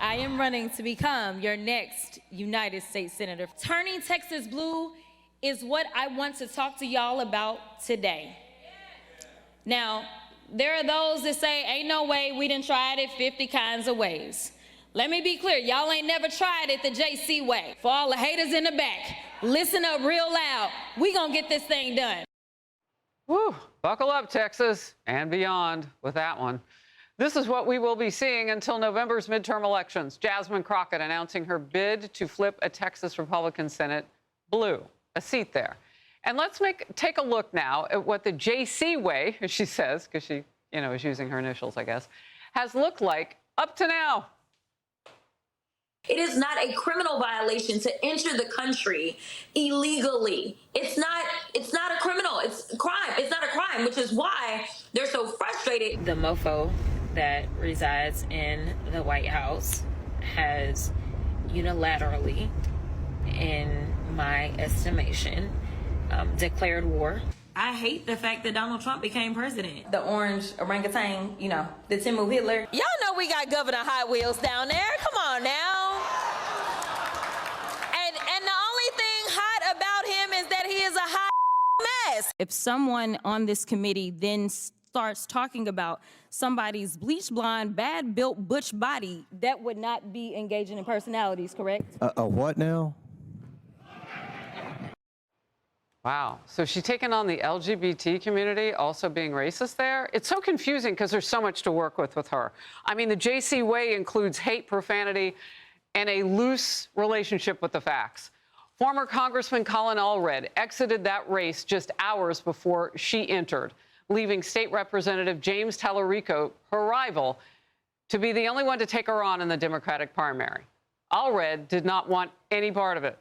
I am running to become your next United States Senator. Turning Texas blue is what I want to talk to y'all about today. Now, there are those that say, ain't no way, we done tried it 50 kinds of ways. Let me be clear, y'all ain't never tried it the JC way. For all the haters in the back, listen up real loud. We gonna get this thing done. Woo, buckle up, Texas, and beyond with that one. This is what we will be seeing until November's midterm elections. Jasmine Crockett announcing her bid to flip a Texas Republican Senate blue, a seat there. And let's take a look now at what the JC way, as she says, because she, is using her initials, I guess, has looked like up to now. It is not a criminal violation to enter the country illegally. It's not a criminal. It's a crime. It's not a crime, which is why they're so frustrated. The mofo that resides in the White House has unilaterally, in my estimation, declared war. I hate the fact that Donald Trump became president. The orange orangutan, the Timu Hitler. Y'all know we got Governor Hot Wheels down there. Come on now. And the only thing hot about him is that he is a hot mess. If someone on this committee then starts talking about somebody's bleach blonde, bad built butch body, that would not be engaging in personalities, correct? A what now? Wow. So she's taken on the LGBT community, also being racist there. It's so confusing because there's so much to work with her. I mean, the JC way includes hate, profanity, and a loose relationship with the facts. Former Congressman Colin Allred exited that race just hours before she entered, leaving State Representative James Tallarico, her rival, to be the only one to take her on in the Democratic primary. Allred did not want any part of it.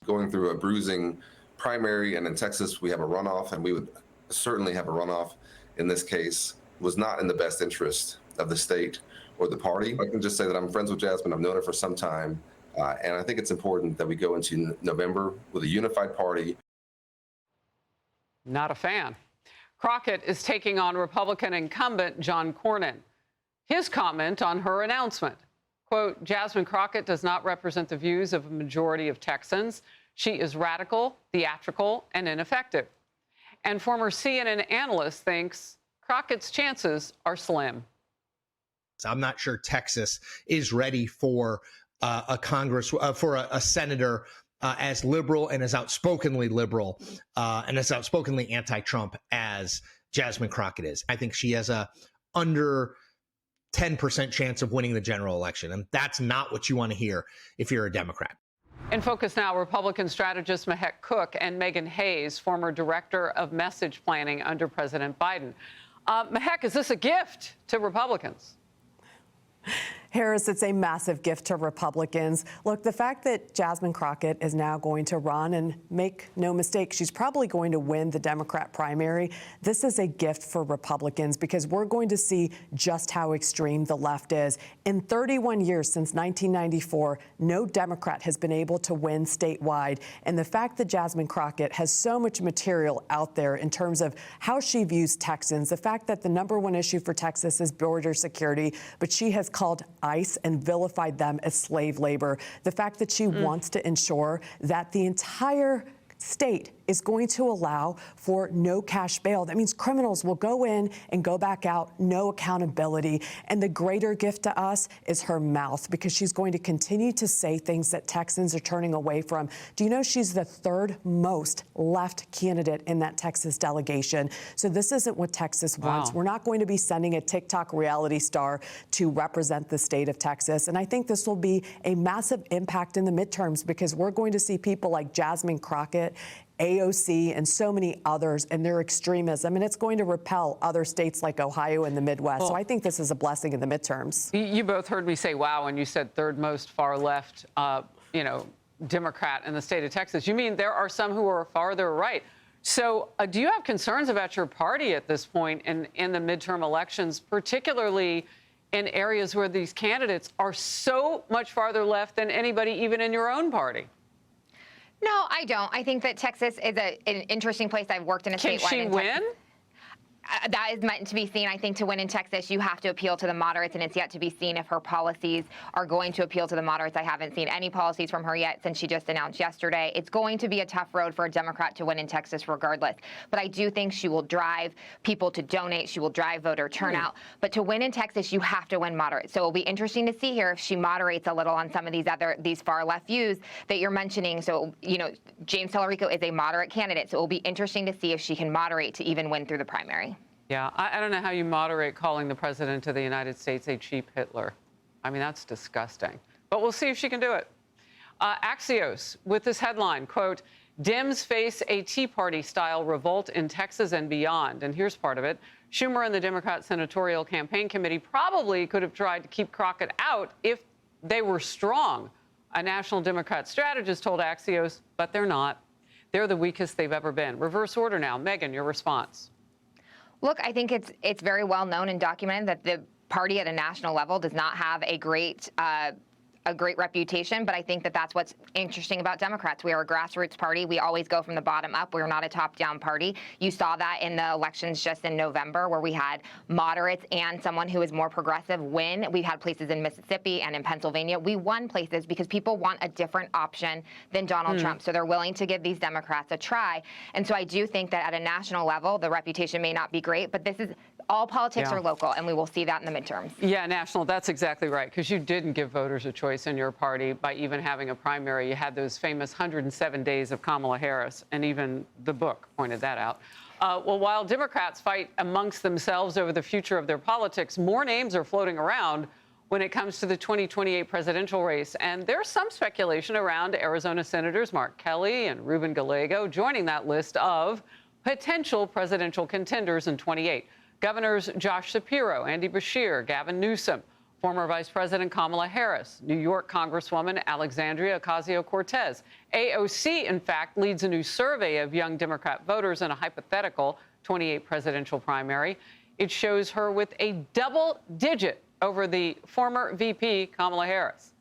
Going through a bruising primary, and in Texas we have a runoff, and we would certainly have a runoff in this case, was not in the best interest of the state or the party. I can just say that I'm friends with Jasmine. I've known her for some time, and I think it's important that we go into November with a unified party. Not a fan. Crockett is taking on Republican incumbent John Cornyn. His comment on her announcement. Quote, Jasmine Crockett does not represent the views of a majority of Texans. She is radical, theatrical, and ineffective. And former CNN analyst thinks Crockett's chances are slim. I'm not sure Texas is ready for a senator as liberal and as outspokenly liberal and as outspokenly anti-Trump as Jasmine Crockett is. I think she has a under 10% chance of winning the general election. And that's not what you want to hear if you're a Democrat. In focus now, Republican strategist Mahek Cook and Megan Hayes, former director of message planning under President Biden. Mahek, is this a gift to Republicans? Harris, it's a massive gift to Republicans. Look, the fact that Jasmine Crockett is now going to run, and make no mistake, she's probably going to win the Democrat primary. This is a gift for Republicans because we're going to see just how extreme the left is. In 31 years since 1994, no Democrat has been able to win statewide. And the fact that Jasmine Crockett has so much material out there in terms of how she views Texans, the fact that the #1 issue for Texas is border security, but she has called ICE and vilified them as slave labor. The fact that she wants to ensure that the entire state is going to allow for no cash bail. That means criminals will go in and go back out, no accountability. And the greater gift to us is her mouth, because she's going to continue to say things that Texans are turning away from. Do you know she's the third most left candidate in that Texas delegation? So this isn't what Texas wants. We're not going to be sending a TikTok reality star to represent the state of Texas. And I think this will be a massive impact in the midterms, because we're going to see people like Jasmine Crockett, AOC, and so many others, and their extremism, and it's going to repel other states like Ohio and the Midwest. Well, so I think this is a blessing in the midterms. You both heard me say, wow, when you said third most far left, Democrat in the state of Texas. You mean there are some who are farther right. So do you have concerns about your party at this point in the midterm elections, particularly in areas where these candidates are so much farther left than anybody even in your own party? No, I don't. I think that Texas is an interesting place. I've worked in a statewide. Can she win? that is meant to be seen. I think to win in Texas, you have to appeal to the moderates, and it's yet to be seen if her policies are going to appeal to the moderates. I haven't seen any policies from her yet since she just announced yesterday. It's going to be a tough road for a Democrat to win in Texas regardless. But I do think she will drive people to donate. She will drive voter turnout. But to win in Texas, you have to win moderate. So it'll be interesting to see here if she moderates a little on some of these far left views that you're mentioning. So, James Tallarico is a moderate candidate. So it will be interesting to see if she can moderate to even win through the primary. Yeah, I don't know how you moderate calling the president of the United States a cheap Hitler. I mean, that's disgusting. But we'll see if she can do it. Axios with this headline, quote, Dems face a Tea Party-style revolt in Texas and beyond. And here's part of it. Schumer and the Democrat Senatorial Campaign Committee probably could have tried to keep Crockett out if they were strong. A national Democrat strategist told Axios, but they're not. They're the weakest they've ever been. Reverse order now. Megan, your response. Look, I think it's very well known and documented that the party at a national level does not have a great reputation, but I think that that's what's interesting about Democrats. We are a grassroots party. We always go from the bottom up. We're not a top-down party. You saw that in the elections just in November, where we had moderates and someone who is more progressive win. We've had places in Mississippi and in Pennsylvania. We won places because people want a different option than Donald Trump, so they're willing to give these Democrats a try. And so I do think that at a national level, the reputation may not be great, but this is all politics are local, and we will see that in the midterms. Yeah, national, that's exactly right, because you didn't give voters a choice in your party by even having a primary. You had those famous 107 days of Kamala Harris, and even the book pointed that out. Well, while Democrats fight amongst themselves over the future of their politics, more names are floating around when it comes to the 2028 presidential race. And there's some speculation around Arizona Senators Mark Kelly and Ruben Gallego joining that list of potential presidential contenders in 28. Governors Josh Shapiro, Andy Beshear, Gavin Newsom, former Vice President Kamala Harris, New York Congresswoman Alexandria Ocasio-Cortez. AOC, in fact, leads a new survey of young Democrat voters in a hypothetical 28 presidential primary. It shows her with a double digit over the former VP Kamala Harris.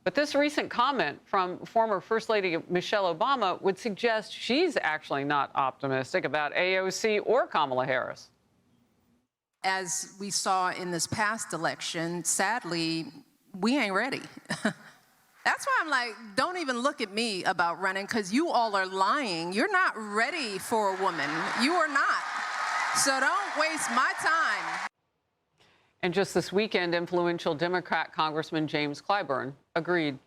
But this recent comment from former First Lady Michelle Obama would suggest she's actually not optimistic about AOC or Kamala Harris. As we saw in this past election, sadly, we ain't ready. That's why I'm like, don't even look at me about running, because you all are lying. You're not ready for a woman. You are not. So don't waste my time. And just this weekend, influential Democrat Congressman James Clyburn agreed.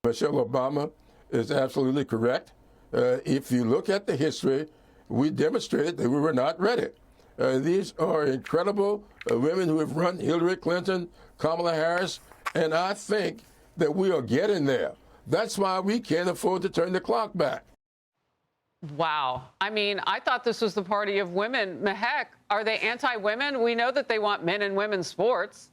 Michelle Obama is absolutely correct. If you look at the history, we demonstrated that we were not ready. These are incredible women who have run: Hillary Clinton, Kamala Harris, and I think that we are getting there. That's why we can't afford to turn the clock back. Wow. I mean, I thought this was the party of women. Heck, are they anti-women? We know that they want men in women's sports.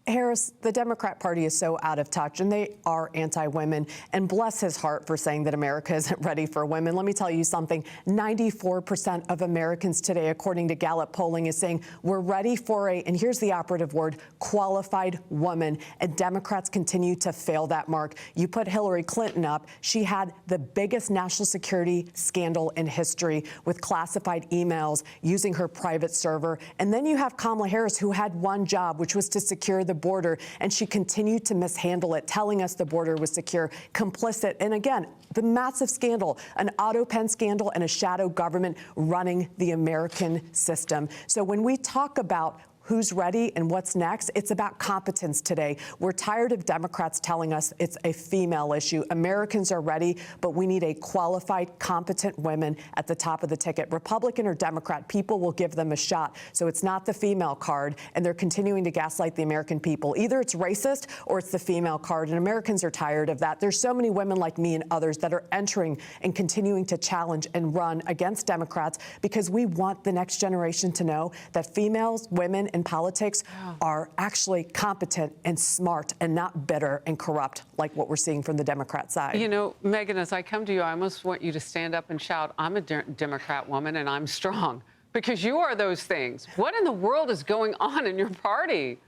Harris, the Democrat Party is so out of touch, and they are anti-women. And bless his heart for saying that America isn't ready for women. Let me tell you something. 94% of Americans today, according to Gallup polling, is saying we're ready for a, and here's the operative word, qualified woman. And Democrats continue to fail that mark. You put Hillary Clinton up. She had the biggest national security scandal in history with classified emails using her private server. And then you have Kamala Harris, who had one job, which was to secure the border, and she continued to mishandle it, telling us the border was secure, complicit. And again, the massive scandal, an auto pen scandal and a shadow government running the American system. So when we talk about who's ready and what's next, it's about competence today. We're tired of Democrats telling us it's a female issue. Americans are ready, but we need a qualified, competent women at the top of the ticket. Republican or Democrat, people will give them a shot. So it's not the female card, and they're continuing to gaslight the American people. Either it's racist or it's the female card, and Americans are tired of that. There's so many women like me and others that are entering and continuing to challenge and run against Democrats because we want the next generation to know that females, women, in politics are actually competent and smart and not bitter and corrupt like what we're seeing from the Democrat side. You know, Megan, as I come to you, I almost want you to stand up and shout, I'm a Democrat woman and I'm strong, because you are those things. What in the world is going on in your party?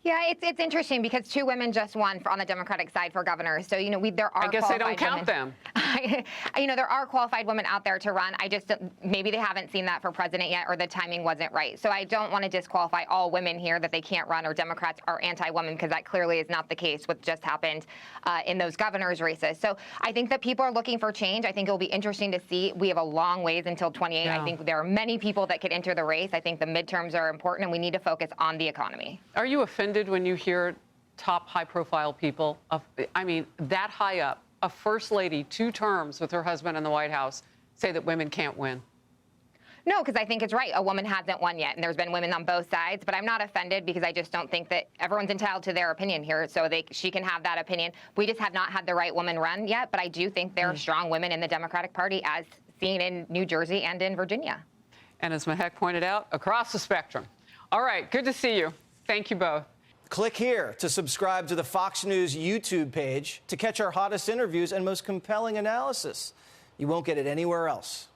Yeah, it's interesting because 2 women just won on the Democratic side for governor. So, there are I guess they don't count women. them. There are qualified women out there to run. I just, maybe they haven't seen that for president yet, or the timing wasn't right. So I don't want to disqualify all women here that they can't run, or Democrats are anti-women, because that clearly is not the case with just happened in those governor's races. So I think that people are looking for change. I think it'll be interesting to see. We have a long ways until 28. Yeah. I think there are many people that could enter the race. I think the midterms are important, and we need to focus on the economy. Are you offended when you hear top high-profile people, that high up, a first lady, 2 terms with her husband in the White House, say that women can't win? No, because I think it's right. A woman hasn't won yet, and there's been women on both sides. But I'm not offended, because I just don't think that everyone's entitled to their opinion here. So she can have that opinion. We just have not had the right woman run yet. But I do think there are strong women in the Democratic Party, as seen in New Jersey and in Virginia. And as Mahek pointed out, across the spectrum. All right, good to see you. Thank you both. Click here to subscribe to the Fox News YouTube page to catch our hottest interviews and most compelling analysis. You won't get it anywhere else.